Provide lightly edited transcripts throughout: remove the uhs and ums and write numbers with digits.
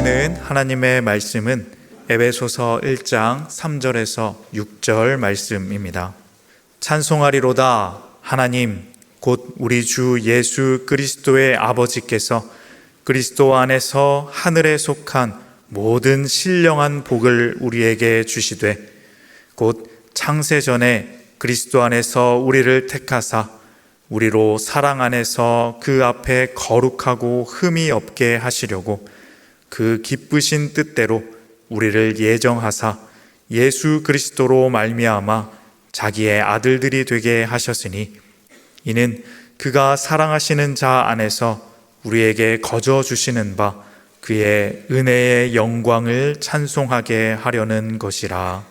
주시는 하나님의 말씀은 에베소서 1장 3절에서 6절 말씀입니다. 찬송하리로다 하나님 곧 우리 주 예수 그리스도의 아버지께서 그리스도 안에서 하늘에 속한 모든 신령한 복을 우리에게 주시되 곧 창세 전에 그리스도 안에서 우리를 택하사 우리로 사랑 안에서 그 앞에 거룩하고 흠이 없게 하시려고 그 기쁘신 뜻대로 우리를 예정하사 예수 그리스도로 말미암아 자기의 아들들이 되게 하셨으니 이는 그가 사랑하시는 자 안에서 우리에게 거저 주시는 바 그의 은혜의 영광을 찬송하게 하려는 것이라.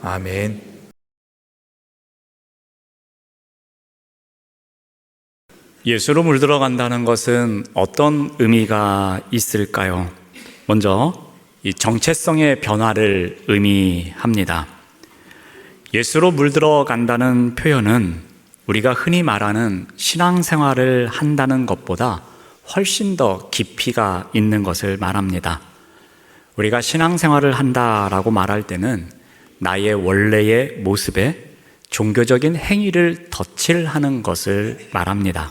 아멘. 예수로 물들어간다는 것은 어떤 의미가 있을까요? 먼저 이 정체성의 변화를 의미합니다. 예수로 물들어간다는 표현은 우리가 흔히 말하는 신앙생활을 한다는 것보다 훨씬 더 깊이가 있는 것을 말합니다. 우리가 신앙생활을 한다라고 말할 때는 나의 원래의 모습에 종교적인 행위를 덧칠하는 것을 말합니다.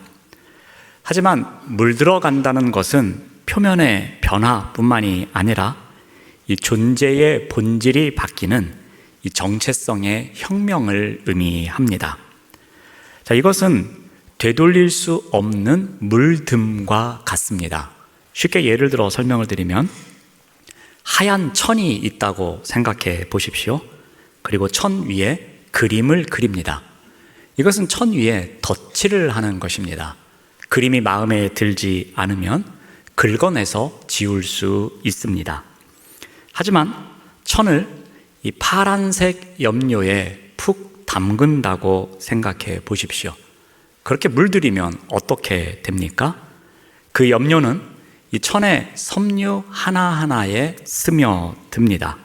하지만 물들어간다는 것은 표면의 변화뿐만이 아니라 이 존재의 본질이 바뀌는 이 정체성의 혁명을 의미합니다. 자, 이것은 되돌릴 수 없는 물듦과 같습니다. 쉽게 예를 들어 설명을 드리면 하얀 천이 있다고 생각해 보십시오. 그리고 천 위에 그림을 그립니다. 이것은 천 위에 덧칠을 하는 것입니다. 그림이 마음에 들지 않으면 긁어내서 지울 수 있습니다. 하지만 천을 이 파란색 염료에 푹 담근다고 생각해 보십시오. 그렇게 물들이면 어떻게 됩니까? 그 염료는 이 천의 섬유 하나하나에 스며듭니다.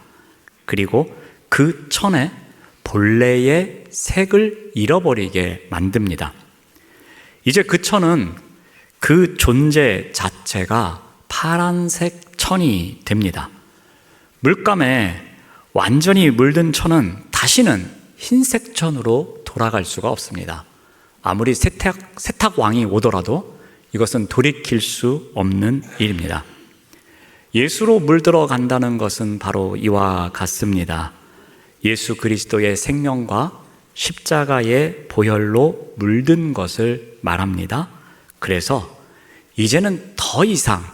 그리고 그 천의 본래의 색을 잃어버리게 만듭니다. 이제 그 천은 그 존재 자체가 파란색 천이 됩니다. 물감에 완전히 물든 천은 다시는 흰색 천으로 돌아갈 수가 없습니다. 아무리 세탁왕이 오더라도 이것은 돌이킬 수 없는 일입니다. 예수로 물들어 간다는 것은 바로 이와 같습니다. 예수 그리스도의 생명과 십자가의 보혈로 물든 것을 말합니다. 그래서 이제는 더 이상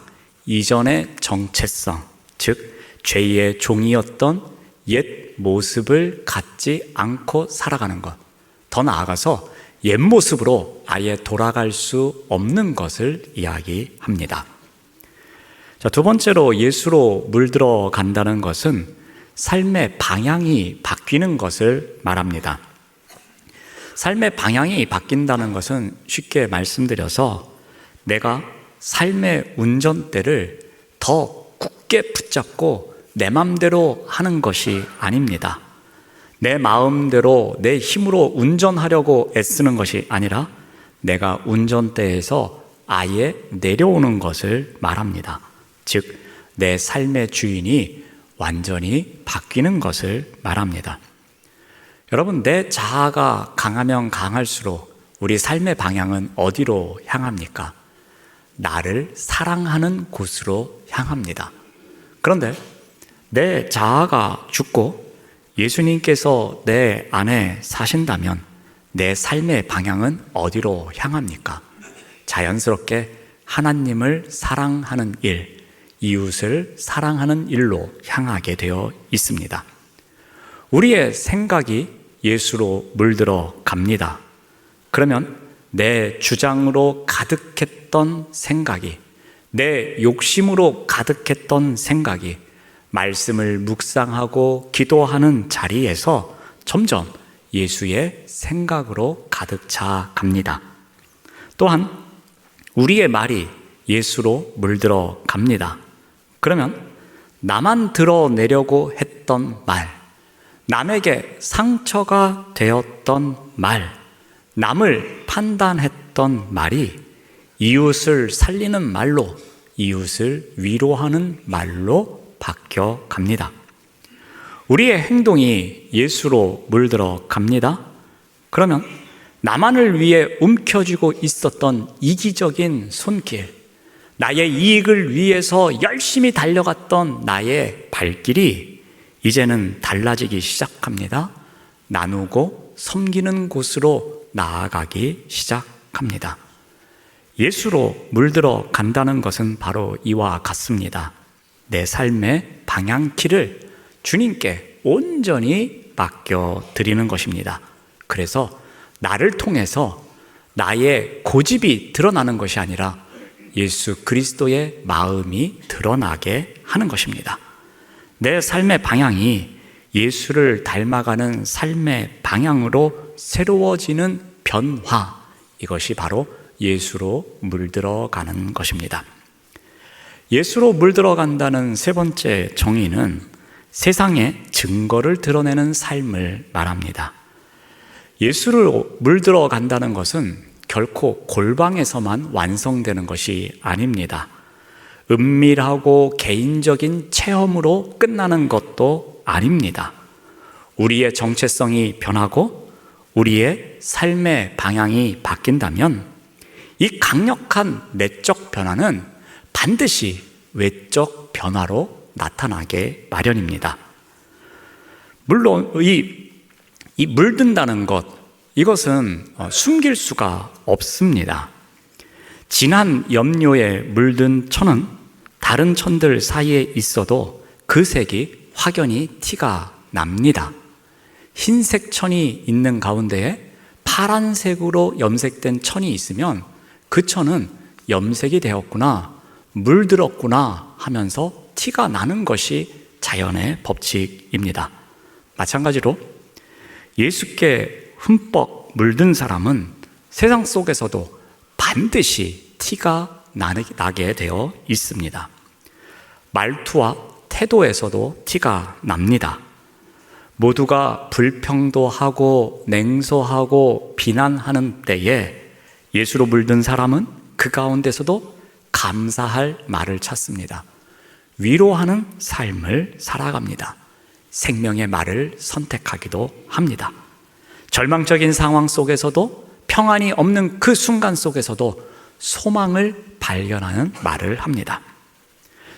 이전의 정체성, 즉 죄의 종이었던 옛 모습을 갖지 않고 살아가는 것, 더 나아가서 옛 모습으로 아예 돌아갈 수 없는 것을 이야기합니다. 자, 두 번째로 예수로 물들어 간다는 것은 삶의 방향이 바뀌는 것을 말합니다. 삶의 방향이 바뀐다는 것은 쉽게 말씀드려서 내가 삶의 운전대를 더 굳게 붙잡고 내 마음대로 하는 것이 아닙니다. 내 마음대로 내 힘으로 운전하려고 애쓰는 것이 아니라 내가 운전대에서 아예 내려오는 것을 말합니다. 즉, 내 삶의 주인이 완전히 바뀌는 것을 말합니다. 여러분, 내 자아가 강하면 강할수록 우리 삶의 방향은 어디로 향합니까? 나를 사랑하는 곳으로 향합니다. 그런데 내 자아가 죽고 예수님께서 내 안에 사신다면 내 삶의 방향은 어디로 향합니까? 자연스럽게 하나님을 사랑하는 일, 이웃을 사랑하는 일로 향하게 되어 있습니다. 우리의 생각이 예수로 물들어 갑니다. 그러면 내 주장으로 가득했던 생각이, 내 욕심으로 가득했던 생각이 말씀을 묵상하고 기도하는 자리에서 점점 예수의 생각으로 가득 차 갑니다. 또한 우리의 말이 예수로 물들어 갑니다. 그러면 나만 드러내려고 했던 말, 남에게 상처가 되었던 말, 남을 판단했던 말이 이웃을 살리는 말로 이웃을 위로하는 말로 바뀌어 갑니다. 우리의 행동이 예수로 물들어 갑니다. 그러면 나만을 위해 움켜쥐고 있었던 이기적인 손길, 나의 이익을 위해서 열심히 달려갔던 나의 발길이 이제는 달라지기 시작합니다. 나누고 섬기는 곳으로 나아가기 시작합니다. 예수로 물들어 간다는 것은 바로 이와 같습니다. 내 삶의 방향키를 주님께 온전히 맡겨드리는 것입니다. 그래서 나를 통해서 나의 고집이 드러나는 것이 아니라 예수 그리스도의 마음이 드러나게 하는 것입니다. 내 삶의 방향이 예수를 닮아가는 삶의 방향으로 새로워지는 변화, 이것이 바로 예수로 물들어가는 것입니다. 예수로 물들어간다는 세 번째 정의는 세상에 증거를 드러내는 삶을 말합니다. 예수로 물들어간다는 것은 결코 골방에서만 완성되는 것이 아닙니다. 은밀하고 개인적인 체험으로 끝나는 것도 아닙니다. 우리의 정체성이 변하고 우리의 삶의 방향이 바뀐다면 이 강력한 내적 변화는 반드시 외적 변화로 나타나게 마련입니다. 물론 이 물든다는 것, 이것은 숨길 수가 없습니다. 진한 염료에 물든 천은 다른 천들 사이에 있어도 그 색이 확연히 티가 납니다. 흰색 천이 있는 가운데에 파란색으로 염색된 천이 있으면 그 천은 염색이 되었구나, 물들었구나 하면서 티가 나는 것이 자연의 법칙입니다. 마찬가지로 예수께 흠뻑 물든 사람은 세상 속에서도 반드시 티가 나게 되어 있습니다. 말투와 태도에서도 티가 납니다. 모두가 불평도하고 냉소하고 비난하는 때에 예수로 물든 사람은 그 가운데서도 감사할 말을 찾습니다. 위로하는 삶을 살아갑니다. 생명의 말을 선택하기도 합니다. 절망적인 상황 속에서도, 평안이 없는 그 순간 속에서도 소망을 발견하는 말을 합니다.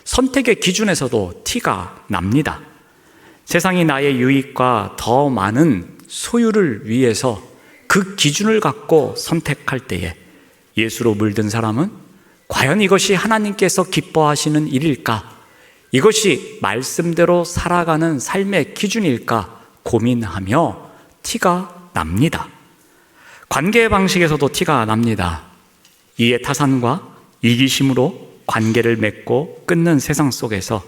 선택의 기준에서도 티가 납니다. 세상이 나의 유익과 더 많은 소유를 위해서 그 기준을 갖고 선택할 때에 예수로 물든 사람은 과연 이것이 하나님께서 기뻐하시는 일일까? 이것이 말씀대로 살아가는 삶의 기준일까? 고민하며 티가 납니다. 관계 방식에서도 티가 납니다. 이해타산과 이기심으로 관계를 맺고 끊는 세상 속에서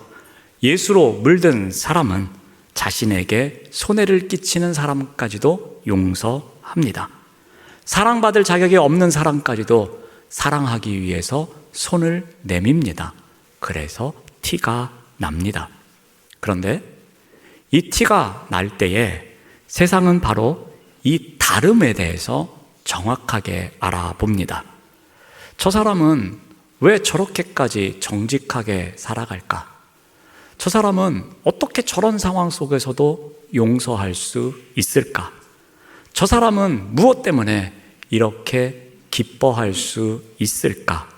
예수로 물든 사람은 자신에게 손해를 끼치는 사람까지도 용서합니다. 사랑받을 자격이 없는 사람까지도 사랑하기 위해서 손을 내밉니다. 그래서 티가 납니다. 그런데 이 티가 날 때에 세상은 바로 이 다름에 대해서 정확하게 알아봅니다. 저 사람은 왜 저렇게까지 정직하게 살아갈까? 저 사람은 어떻게 저런 상황 속에서도 용서할 수 있을까? 저 사람은 무엇 때문에 이렇게 기뻐할 수 있을까?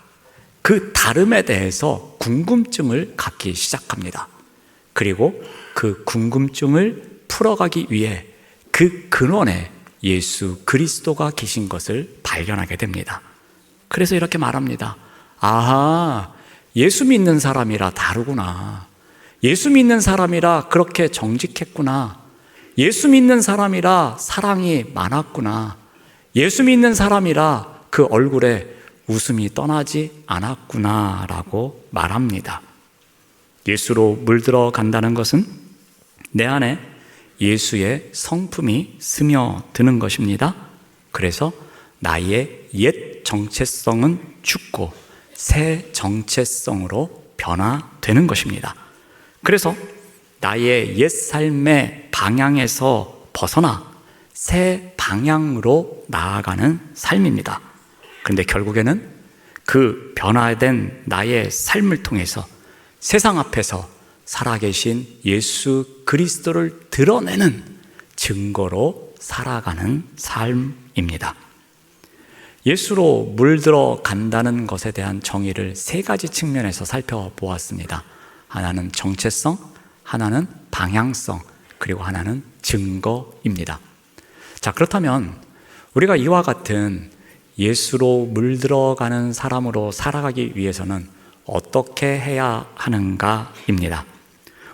그 다름에 대해서 궁금증을 갖기 시작합니다. 그리고 그 궁금증을 풀어가기 위해 그 근원에 예수 그리스도가 계신 것을 발견하게 됩니다. 그래서 이렇게 말합니다. 아하, 예수 믿는 사람이라 다르구나. 예수 믿는 사람이라 그렇게 정직했구나. 예수 믿는 사람이라 사랑이 많았구나. 예수 믿는 사람이라 그 얼굴에 웃음이 떠나지 않았구나 라고 말합니다. 예수로 물들어 간다는 것은 내 안에 예수의 성품이 스며드는 것입니다. 그래서 나의 옛 정체성은 죽고 새 정체성으로 변화되는 것입니다. 그래서 나의 옛 삶의 방향에서 벗어나 새 방향으로 나아가는 삶입니다. 그런데 결국에는 그 변화된 나의 삶을 통해서 세상 앞에서 살아계신 예수 그리스도를 드러내는 증거로 살아가는 삶입니다. 예수로 물들어 간다는 것에 대한 정의를 세 가지 측면에서 살펴보았습니다. 하나는 정체성, 하나는 방향성, 그리고 하나는 증거입니다. 자, 그렇다면 우리가 이와 같은 예수로 물들어가는 사람으로 살아가기 위해서는 어떻게 해야 하는가입니다.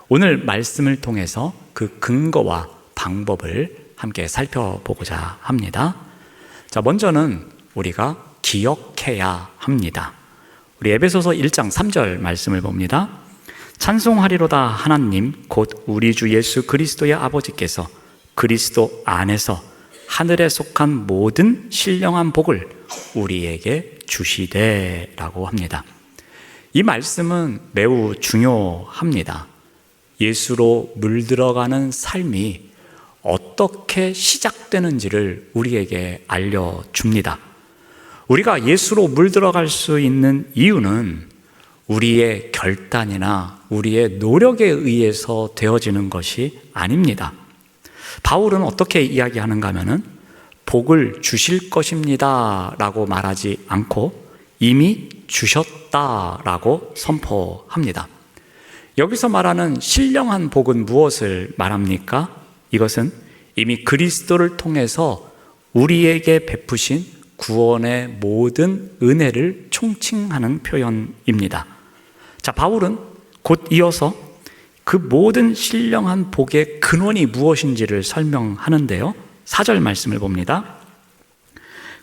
오늘 말씀을 통해서 그 근거와 방법을 함께 살펴보고자 합니다. 자, 먼저는 우리가 기억해야 합니다. 우리 에베소서 1장 3절 말씀을 봅니다. 찬송하리로다 하나님 곧 우리 주 예수 그리스도의 아버지께서 그리스도 안에서 하늘에 속한 모든 신령한 복을 우리에게 주시되라고 합니다. 이 말씀은 매우 중요합니다. 예수로 물들어가는 삶이 어떻게 시작되는지를 우리에게 알려줍니다. 우리가 예수로 물들어갈 수 있는 이유는 우리의 결단이나 우리의 노력에 의해서 되어지는 것이 아닙니다. 바울은 어떻게 이야기하는가 하면은 복을 주실 것입니다 라고 말하지 않고 이미 주셨다라고 선포합니다. 여기서 말하는 신령한 복은 무엇을 말합니까? 이것은 이미 그리스도를 통해서 우리에게 베푸신 구원의 모든 은혜를 총칭하는 표현입니다. 자, 바울은 곧 이어서 그 모든 신령한 복의 근원이 무엇인지를 설명하는데요. 4절 말씀을 봅니다.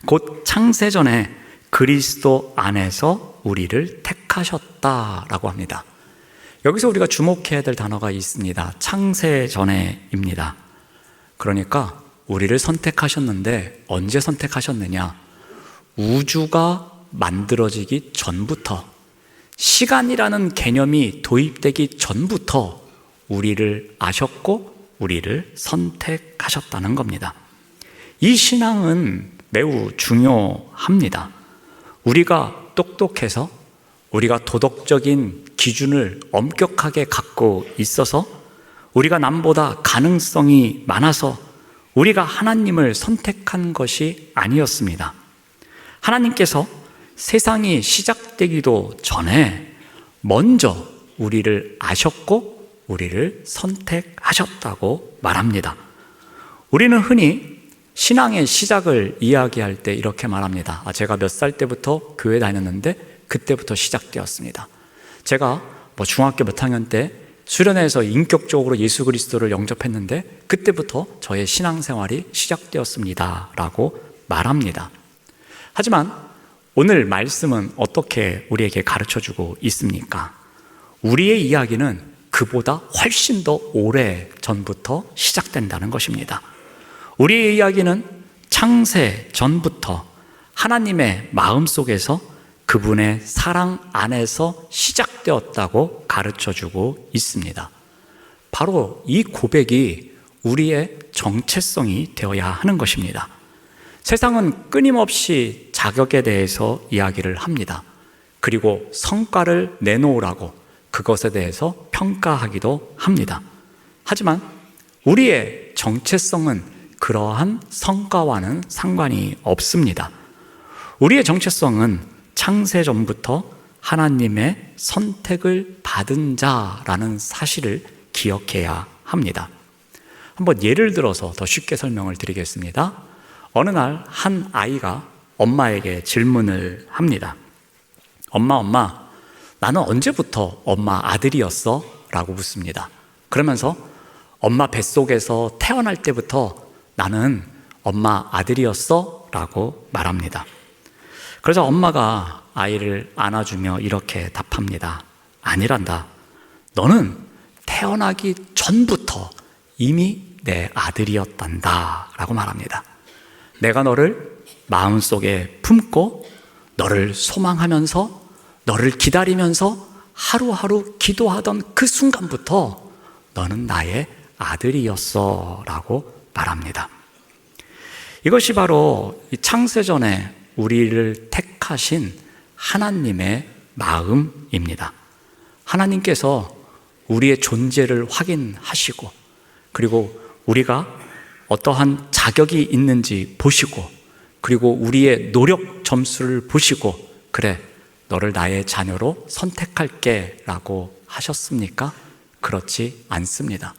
곧 창세전에 그리스도 안에서 우리를 택하셨다라고 합니다. 여기서 우리가 주목해야 될 단어가 있습니다. 창세전에입니다. 그러니까 우리를 선택하셨는데 언제 선택하셨느냐? 우주가 만들어지기 전부터, 시간이라는 개념이 도입되기 전부터 우리를 아셨고 우리를 선택하셨다는 겁니다. 이 신앙은 매우 중요합니다. 우리가 똑똑해서 우리가 도덕적인 기준을 엄격하게 갖고 있어서 우리가 남보다 가능성이 많아서 우리가 하나님을 선택한 것이 아니었습니다. 하나님께서 세상이 시작되기도 전에 먼저 우리를 아셨고 우리를 선택하셨다고 말합니다. 우리는 흔히 신앙의 시작을 이야기할 때 이렇게 말합니다. 제가 몇 살 때부터 교회 다녔는데 그때부터 시작되었습니다. 제가 중학교 몇 학년 때 수련회에서 인격적으로 예수 그리스도를 영접했는데 그때부터 저의 신앙생활이 시작되었습니다 라고 말합니다. 하지만 오늘 말씀은 어떻게 우리에게 가르쳐주고 있습니까? 우리의 이야기는 그보다 훨씬 더 오래 전부터 시작된다는 것입니다. 우리의 이야기는 창세 전부터 하나님의 마음속에서 그분의 사랑 안에서 시작되었다고 가르쳐주고 있습니다. 바로 이 고백이 우리의 정체성이 되어야 하는 것입니다. 세상은 끊임없이 자격에 대해서 이야기를 합니다. 그리고 성과를 내놓으라고 그것에 대해서 평가하기도 합니다. 하지만 우리의 정체성은 그러한 성과와는 상관이 없습니다. 우리의 정체성은 창세 전부터 하나님의 선택을 받은 자라는 사실을 기억해야 합니다. 한번 예를 들어서 더 쉽게 설명을 드리겠습니다. 어느 날 한 아이가 엄마에게 질문을 합니다. 엄마, 나는 언제부터 엄마 아들이었어? 라고 묻습니다. 그러면서 엄마 뱃속에서 태어날 때부터 나는 엄마 아들이었어? 라고 말합니다. 그래서 엄마가 아이를 안아주며 이렇게 답합니다. 아니란다. 너는 태어나기 전부터 이미 내 아들이었단다 라고 말합니다. 내가 너를 마음속에 품고 너를 소망하면서 너를 기다리면서 하루하루 기도하던 그 순간부터 너는 나의 아들이었어 라고 말합니다. 이것이 바로 이 창세전에 우리를 택하신 하나님의 마음입니다. 하나님께서 우리의 존재를 확인하시고, 그리고 우리가 어떠한 자격이 있는지 보시고, 그리고 우리의 노력 점수를 보시고, 그래, 너를 나의 자녀로 선택할게 라고 하셨습니까? 그렇지 않습니다.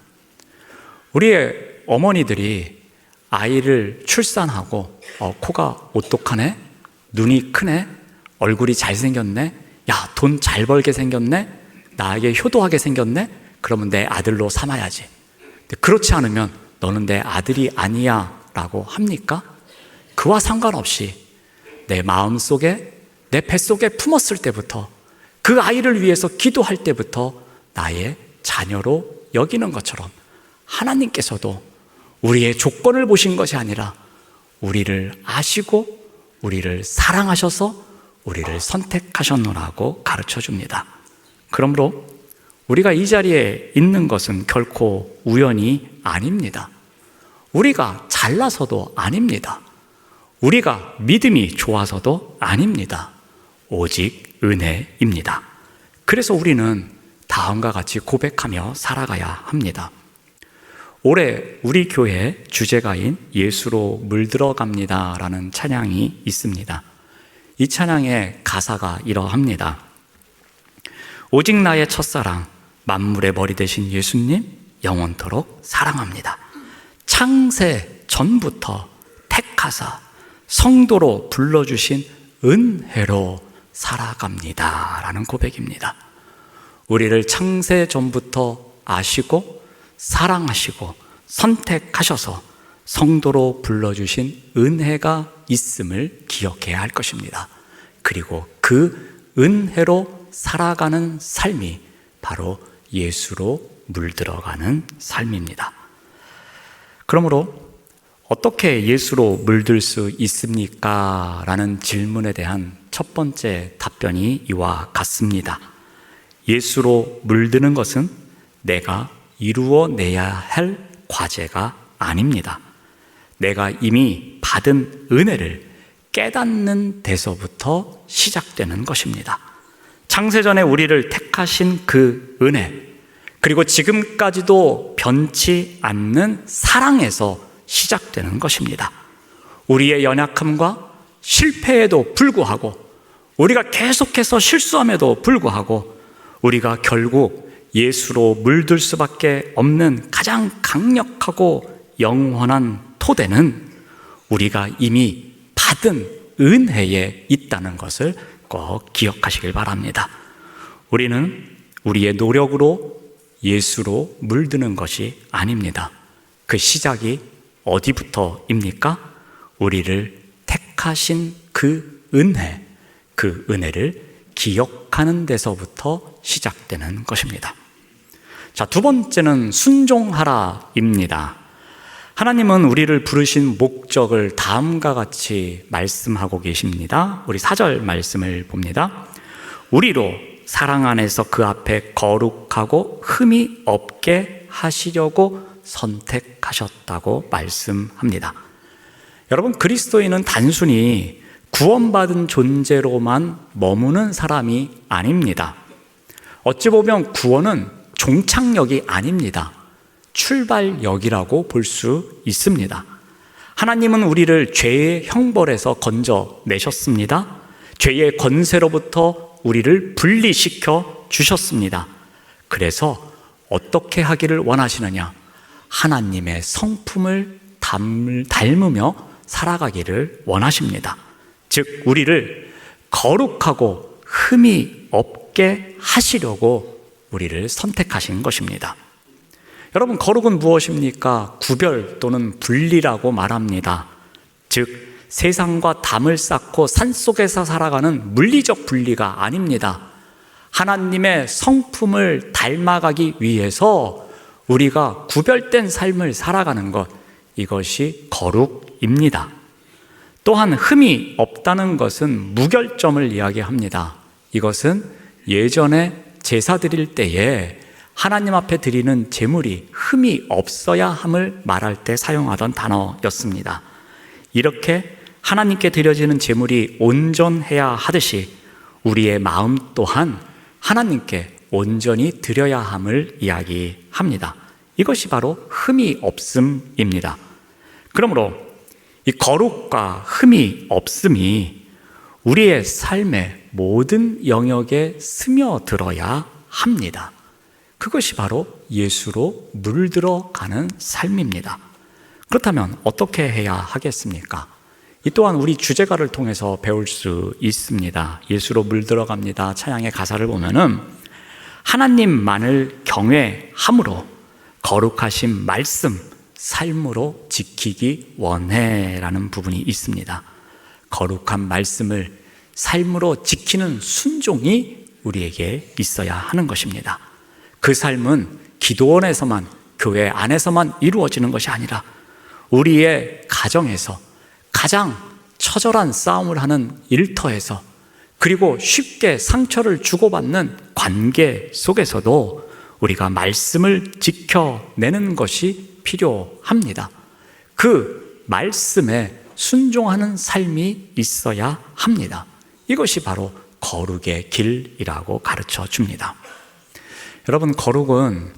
우리의 어머니들이 아이를 출산하고 코가 오똑하네, 눈이 크네, 얼굴이 잘생겼네, 야, 돈 잘 벌게 생겼네, 나에게 효도하게 생겼네, 그러면 내 아들로 삼아야지. 그렇지 않으면 너는 내 아들이 아니야 라고 합니까? 그와 상관없이 내 마음속에, 내 뱃속에 품었을 때부터, 그 아이를 위해서 기도할 때부터 나의 자녀로 여기는 것처럼 하나님께서도 우리의 조건을 보신 것이 아니라 우리를 아시고 우리를 사랑하셔서 우리를 선택하셨노라고 가르쳐 줍니다. 그러므로 우리가 이 자리에 있는 것은 결코 우연이 아닙니다. 우리가 잘나서도 아닙니다. 우리가 믿음이 좋아서도 아닙니다. 오직 은혜입니다. 그래서 우리는 다음과 같이 고백하며 살아가야 합니다. 올해 우리 교회 주제가인 예수로 물들어갑니다 라는 찬양이 있습니다. 이 찬양의 가사가 이러합니다. 오직 나의 첫사랑, 만물의 머리 되신 예수님, 영원토록 사랑합니다. 창세 전부터 택하사 성도로 불러주신 은혜로 살아갑니다 라는 고백입니다. 우리를 창세 전부터 아시고 사랑하시고 선택하셔서 성도로 불러주신 은혜가 있음을 기억해야 할 것입니다. 그리고 그 은혜로 살아가는 삶이 바로 예수로 물들어가는 삶입니다. 그러므로 어떻게 예수로 물들 수 있습니까? 라는 질문에 대한 첫 번째 답변이 이와 같습니다. 예수로 물드는 것은 내가 이루어내야 할 과제가 아닙니다. 내가 이미 받은 은혜를 깨닫는 데서부터 시작되는 것입니다. 창세전에 우리를 택하신 그 은혜, 그리고 지금까지도 변치 않는 사랑에서 시작되는 것입니다. 우리의 연약함과 실패에도 불구하고, 우리가 계속해서 실수함에도 불구하고, 우리가 결국 예수로 물들 수밖에 없는 가장 강력하고 영원한 토대는 우리가 이미 받은 은혜에 있다는 것을 꼭 기억하시길 바랍니다. 우리는 우리의 노력으로 예수로 물드는 것이 아닙니다. 그 시작이 어디부터입니까? 우리를 택하신 그 은혜, 그 은혜를 기억하는 데서부터 시작되는 것입니다. 자, 두 번째는 순종하라입니다. 하나님은 우리를 부르신 목적을 다음과 같이 말씀하고 계십니다. 우리 4절 말씀을 봅니다. 우리로 사랑 안에서 그 앞에 거룩하고 흠이 없게 하시려고 선택하셨다고 말씀합니다. 여러분, 그리스도인은 단순히 구원받은 존재로만 머무는 사람이 아닙니다. 어찌 보면 구원은 종착역이 아닙니다. 출발역이라고 볼 수 있습니다. 하나님은 우리를 죄의 형벌에서 건져내셨습니다. 죄의 권세로부터 우리를 분리시켜 주셨습니다. 그래서 어떻게 하기를 원하시느냐? 하나님의 성품을 닮으며 살아가기를 원하십니다. 즉, 우리를 거룩하고 흠이 없게 하시려고 우리를 선택하신 것입니다. 여러분, 거룩은 무엇입니까? 구별 또는 분리라고 말합니다. 즉, 세상과 담을 쌓고 산속에서 살아가는 물리적 분리가 아닙니다. 하나님의 성품을 닮아가기 위해서 우리가 구별된 삶을 살아가는 것, 이것이 거룩입니다. 또한 흠이 없다는 것은 무결점을 이야기합니다. 이것은 예전에 제사 드릴 때에 하나님 앞에 드리는 제물이 흠이 없어야 함을 말할 때 사용하던 단어였습니다. 이렇게 하나님께 드려지는 제물이 온전해야 하듯이 우리의 마음 또한 하나님께 온전히 드려야 함을 이야기합니다. 이것이 바로 흠이 없음입니다. 그러므로 이 거룩과 흠이 없음이 우리의 삶의 모든 영역에 스며들어야 합니다. 그것이 바로 예수로 물들어가는 삶입니다. 그렇다면 어떻게 해야 하겠습니까? 이 또한 우리 주제가를 통해서 배울 수 있습니다. 예수로 물들어갑니다. 찬양의 가사를 보면은 하나님만을 경외함으로 거룩하신 말씀 삶으로 지키기 원해라는 부분이 있습니다. 거룩한 말씀을 삶으로 지키는 순종이 우리에게 있어야 하는 것입니다. 그 삶은 기도원에서만, 교회 안에서만 이루어지는 것이 아니라 우리의 가정에서 가장 처절한 싸움을 하는 일터에서, 그리고 쉽게 상처를 주고받는 관계 속에서도 우리가 말씀을 지켜내는 것이 필요합니다. 그 말씀에 순종하는 삶이 있어야 합니다. 이것이 바로 거룩의 길이라고 가르쳐 줍니다. 여러분, 거룩은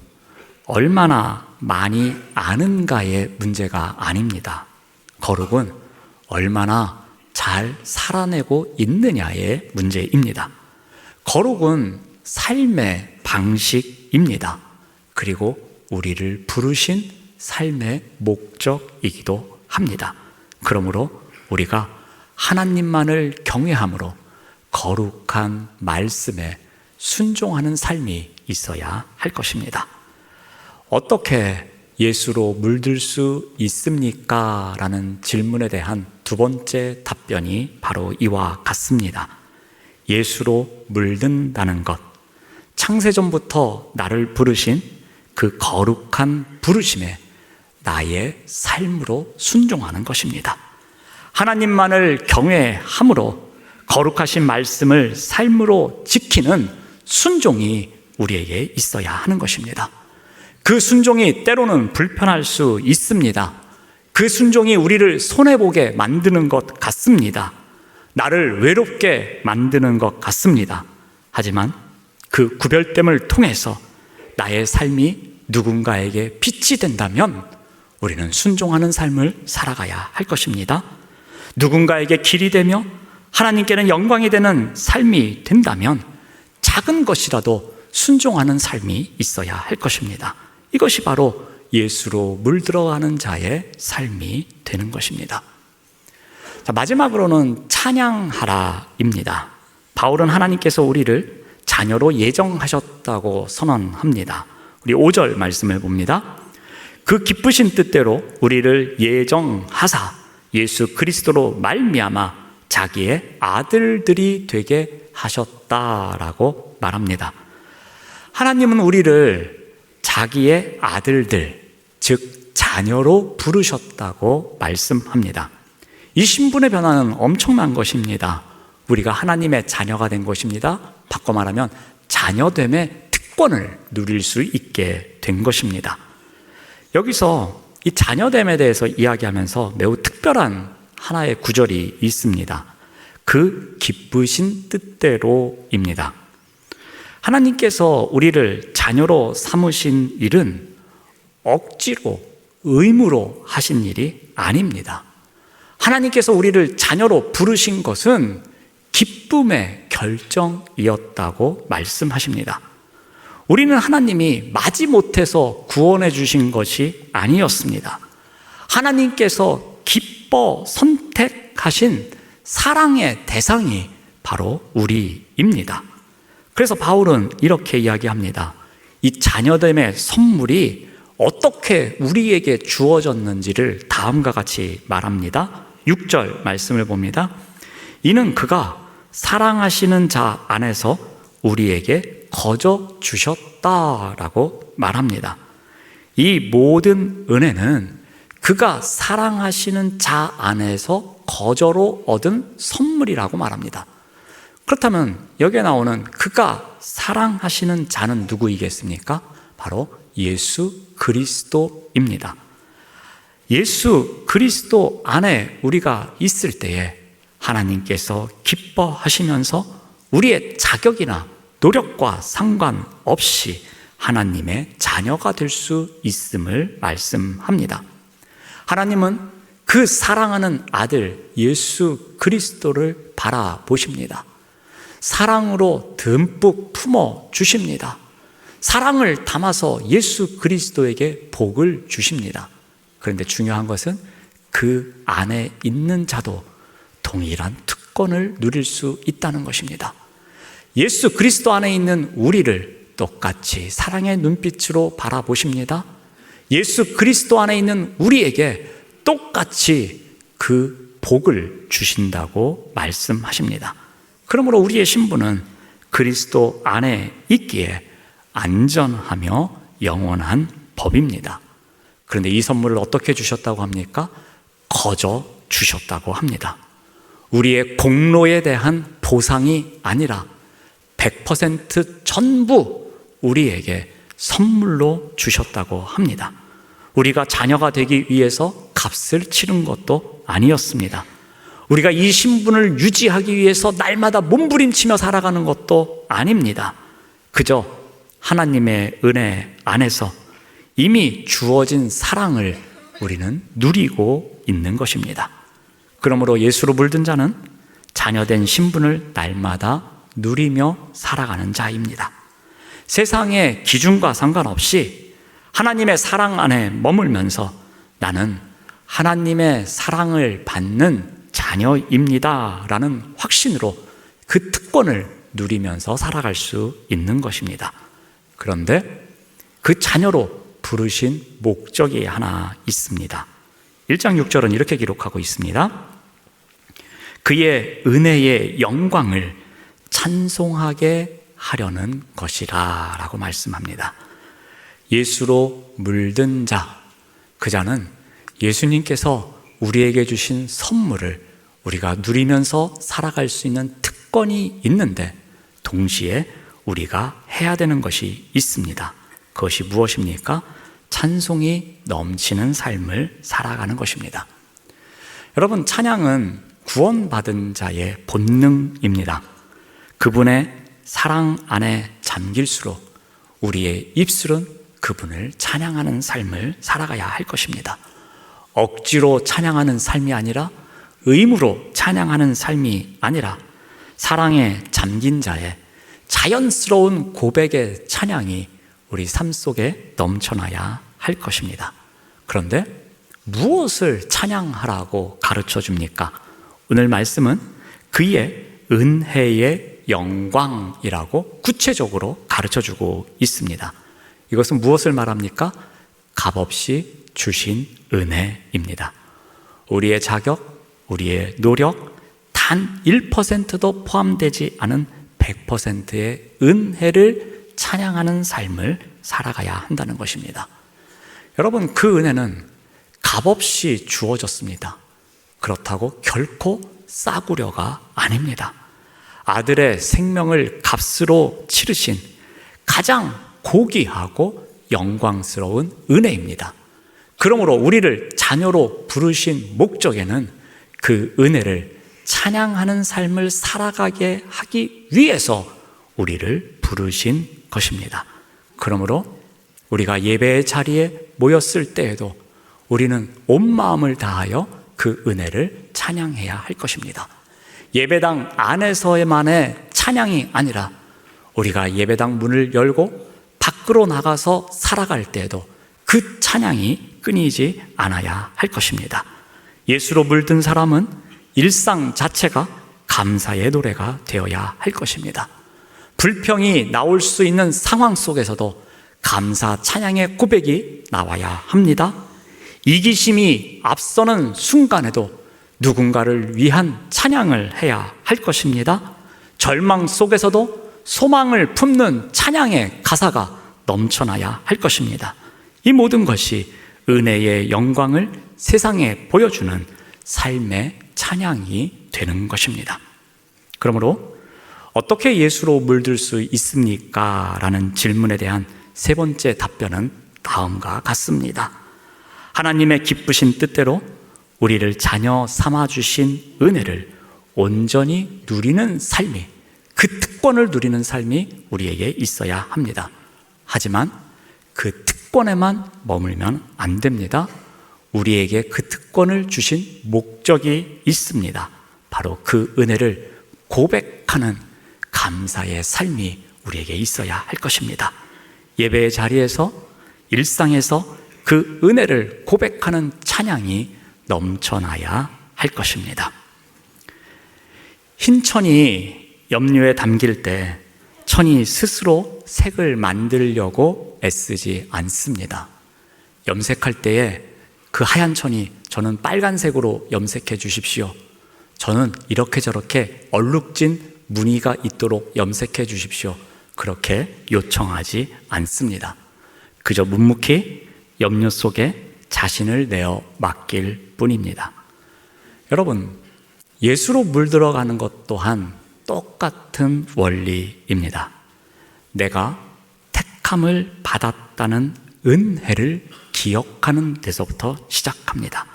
얼마나 많이 아는가의 문제가 아닙니다. 거룩은 얼마나 잘 살아내고 있느냐의 문제입니다. 거룩은 삶의 방식입니다. 그리고 우리를 부르신 삶의 목적이기도 합니다. 그러므로 우리가 하나님만을 경외함으로 거룩한 말씀에 순종하는 삶이 있어야 할 것입니다. 어떻게 예수로 물들 수 있습니까? 라는 질문에 대한 두 번째 답변이 바로 이와 같습니다. 예수로 물든다는 것, 창세전부터 나를 부르신 그 거룩한 부르심에 나의 삶으로 순종하는 것입니다. 하나님만을 경외함으로 거룩하신 말씀을 삶으로 지키는 순종이 우리에게 있어야 하는 것입니다. 그 순종이 때로는 불편할 수 있습니다. 그 순종이 우리를 손해보게 만드는 것 같습니다. 나를 외롭게 만드는 것 같습니다. 하지만 그 구별됨을 통해서 나의 삶이 누군가에게 빛이 된다면 우리는 순종하는 삶을 살아가야 할 것입니다. 누군가에게 길이 되며 하나님께는 영광이 되는 삶이 된다면 작은 것이라도 순종하는 삶이 있어야 할 것입니다. 이것이 바로 예수로 물들어가는 자의 삶이 되는 것입니다. 자, 마지막으로는 찬양하라입니다. 바울은 하나님께서 우리를 자녀로 예정하셨다고 선언합니다. 우리 5절 말씀을 봅니다. 그 기쁘신 뜻대로 우리를 예정하사 예수 그리스도로 말미암아 자기의 아들들이 되게 하셨다라고 말합니다. 하나님은 우리를 자기의 아들들, 즉 자녀로 부르셨다고 말씀합니다. 이 신분의 변화는 엄청난 것입니다. 우리가 하나님의 자녀가 된 것입니다. 바꿔 말하면 자녀됨의 특권을 누릴 수 있게 된 것입니다. 여기서 이 자녀됨에 대해서 이야기하면서 매우 특별한 하나의 구절이 있습니다. 그 기쁘신 뜻대로입니다. 하나님께서 우리를 자녀로 삼으신 일은 억지로, 의무로 하신 일이 아닙니다. 하나님께서 우리를 자녀로 부르신 것은 기쁨의 결정이었다고 말씀하십니다. 우리는 하나님이 마지못해서 구원해 주신 것이 아니었습니다. 하나님께서 기뻐 선택하신 사랑의 대상이 바로 우리입니다. 그래서 바울은 이렇게 이야기합니다. 이 자녀됨의 선물이 어떻게 우리에게 주어졌는지를 다음과 같이 말합니다. 6절 말씀을 봅니다. 이는 그가 사랑하시는 자 안에서 우리에게 거저 주셨다라고 말합니다. 이 모든 은혜는 그가 사랑하시는 자 안에서 거저로 얻은 선물이라고 말합니다. 그렇다면 여기에 나오는 그가 사랑하시는 자는 누구이겠습니까? 바로 예수 그리스도입니다. 예수 그리스도 안에 우리가 있을 때에 하나님께서 기뻐하시면서 우리의 자격이나 노력과 상관없이 하나님의 자녀가 될 수 있음을 말씀합니다. 하나님은 그 사랑하는 아들 예수 그리스도를 바라보십니다. 사랑으로 듬뿍 품어 주십니다. 사랑을 담아서 예수 그리스도에게 복을 주십니다. 그런데 중요한 것은 그 안에 있는 자도 동일한 특권을 누릴 수 있다는 것입니다. 예수 그리스도 안에 있는 우리를 똑같이 사랑의 눈빛으로 바라보십니다. 예수 그리스도 안에 있는 우리에게 똑같이 그 복을 주신다고 말씀하십니다. 그러므로 우리의 신분은 그리스도 안에 있기에 안전하며 영원한 법입니다. 그런데 이 선물을 어떻게 주셨다고 합니까? 거저 주셨다고 합니다. 우리의 공로에 대한 보상이 아니라 100% 전부 우리에게 선물로 주셨다고 합니다. 우리가 자녀가 되기 위해서 값을 치른 것도 아니었습니다. 우리가 이 신분을 유지하기 위해서 날마다 몸부림치며 살아가는 것도 아닙니다. 그저 하나님의 은혜 안에서 이미 주어진 사랑을 우리는 누리고 있는 것입니다. 그러므로 예수로 물든 자는 자녀된 신분을 날마다 누리며 살아가는 자입니다. 세상의 기준과 상관없이 하나님의 사랑 안에 머물면서 나는 하나님의 사랑을 받는 자녀입니다 라는 확신으로 그 특권을 누리면서 살아갈 수 있는 것입니다. 그런데 그 자녀로 부르신 목적이 하나 있습니다. 1장 6절은 이렇게 기록하고 있습니다. 그의 은혜의 영광을 찬송하게 하려는 것이라 라고 말씀합니다. 예수로 물든 자, 그 자는 예수님께서 우리에게 주신 선물을 우리가 누리면서 살아갈 수 있는 특권이 있는데 동시에 우리가 해야 되는 것이 있습니다. 그것이 무엇입니까? 찬송이 넘치는 삶을 살아가는 것입니다. 여러분, 찬양은 구원받은 자의 본능입니다. 그분의 사랑 안에 잠길수록 우리의 입술은 그분을 찬양하는 삶을 살아가야 할 것입니다. 억지로 찬양하는 삶이 아니라 의무로 찬양하는 삶이 아니라 사랑에 잠긴 자의 자연스러운 고백의 찬양이 우리 삶 속에 넘쳐나야 할 것입니다. 그런데 무엇을 찬양하라고 가르쳐 줍니까? 오늘 말씀은 그의 은혜의 영광이라고 구체적으로 가르쳐 주고 있습니다. 이것은 무엇을 말합니까? 값없이 주신 은혜입니다. 우리의 자격, 우리의 노력, 단 1%도 포함되지 않은 100%의 은혜를 찬양하는 삶을 살아가야 한다는 것입니다. 여러분, 그 은혜는 값없이 주어졌습니다. 그렇다고 결코 싸구려가 아닙니다. 아들의 생명을 값으로 치르신 가장 고귀하고 영광스러운 은혜입니다. 그러므로 우리를 자녀로 부르신 목적에는 그 은혜를 찬양하는 삶을 살아가게 하기 위해서 우리를 부르신 것입니다. 그러므로 우리가 예배의 자리에 모였을 때에도 우리는 온 마음을 다하여 그 은혜를 찬양해야 할 것입니다. 예배당 안에서만의 찬양이 아니라 우리가 예배당 문을 열고 밖으로 나가서 살아갈 때에도 그 찬양이 끊이지 않아야 할 것입니다. 예수로 물든 사람은 일상 자체가 감사의 노래가 되어야 할 것입니다. 불평이 나올 수 있는 상황 속에서도 감사 찬양의 고백이 나와야 합니다. 이기심이 앞서는 순간에도 누군가를 위한 찬양을 해야 할 것입니다. 절망 속에서도 소망을 품는 찬양의 가사가 넘쳐나야 할 것입니다. 이 모든 것이 은혜의 영광을 세상에 보여주는 삶의 찬양이 되는 것입니다. 그러므로 어떻게 예수로 물들 수 있습니까? 라는 질문에 대한 세 번째 답변은 다음과 같습니다. 하나님의 기쁘신 뜻대로 우리를 자녀 삼아 주신 은혜를 온전히 누리는 삶이, 그 그 특권을 누리는 삶이 우리에게 있어야 합니다. 하지만 그 특권에만 머물면 안 됩니다. 우리에게 그 특권을 주신 목적이 있습니다. 바로 그 은혜를 고백하는 감사의 삶이 우리에게 있어야 할 것입니다. 예배의 자리에서, 일상에서 그 은혜를 고백하는 찬양이 넘쳐나야 할 것입니다. 흰 천이 염료에 담길 때 천이 스스로 색을 만들려고 애쓰지 않습니다. 염색할 때에 그 하얀 천이 저는 빨간색으로 염색해 주십시오, 저는 이렇게 저렇게 얼룩진 무늬가 있도록 염색해 주십시오, 그렇게 요청하지 않습니다. 그저 묵묵히 염료 속에 자신을 내어 맡길 뿐입니다. 여러분, 예수로 물들어가는 것 또한 똑같은 원리입니다. 내가 택함을 받았다는 은혜를 기억하는 데서부터 시작합니다.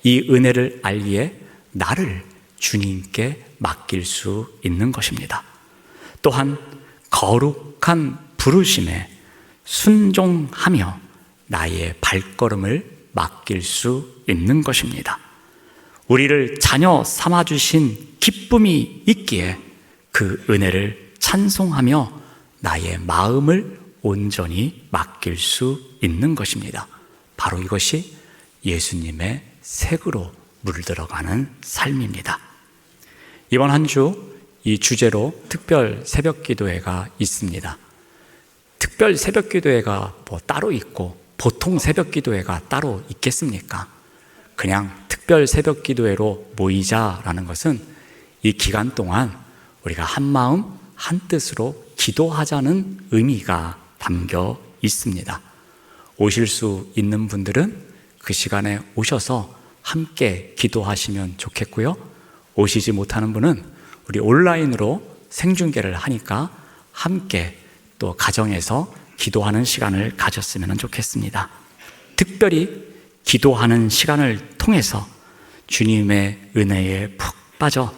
이 은혜를 알기에 나를 주님께 맡길 수 있는 것입니다. 또한 거룩한 부르심에 순종하며 나의 발걸음을 맡길 수 있는 것입니다. 우리를 자녀 삼아주신 기쁨이 있기에 그 은혜를 찬송하며 나의 마음을 온전히 맡길 수 있는 것입니다. 바로 이것이 예수님의 색으로 물들어가는 삶입니다. 이번 한 주 이 주제로 특별 새벽기도회가 있습니다. 특별 새벽기도회가 따로 있고 보통 새벽기도회가 따로 있겠습니까? 그냥 특별 새벽기도회로 모이자라는 것은 이 기간 동안 우리가 한 마음 한 뜻으로 기도하자는 의미가 담겨 있습니다. 오실 수 있는 분들은 그 시간에 오셔서 함께 기도하시면 좋겠고요. 오시지 못하는 분은 우리 온라인으로 생중계를 하니까 함께 또 가정에서 기도하는 시간을 가졌으면 좋겠습니다. 특별히 기도하는 시간을 통해서 주님의 은혜에 푹 빠져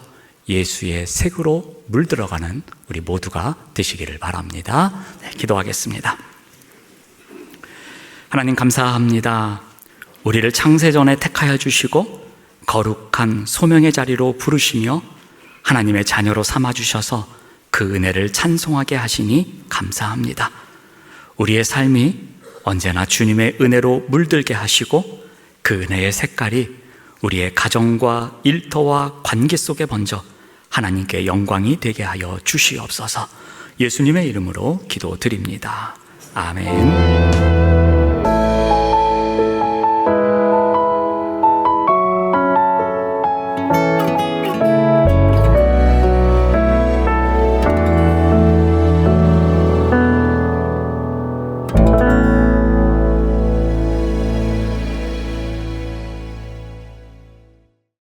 예수의 색으로 물들어가는 우리 모두가 되시기를 바랍니다. 네, 기도하겠습니다. 하나님 감사합니다. 우리를 창세전에 택하여 주시고 거룩한 소명의 자리로 부르시며 하나님의 자녀로 삼아주셔서 그 은혜를 찬송하게 하시니 감사합니다. 우리의 삶이 언제나 주님의 은혜로 물들게 하시고 그 은혜의 색깔이 우리의 가정과 일터와 관계 속에 번져 하나님께 영광이 되게 하여 주시옵소서. 예수님의 이름으로 기도드립니다. 아멘.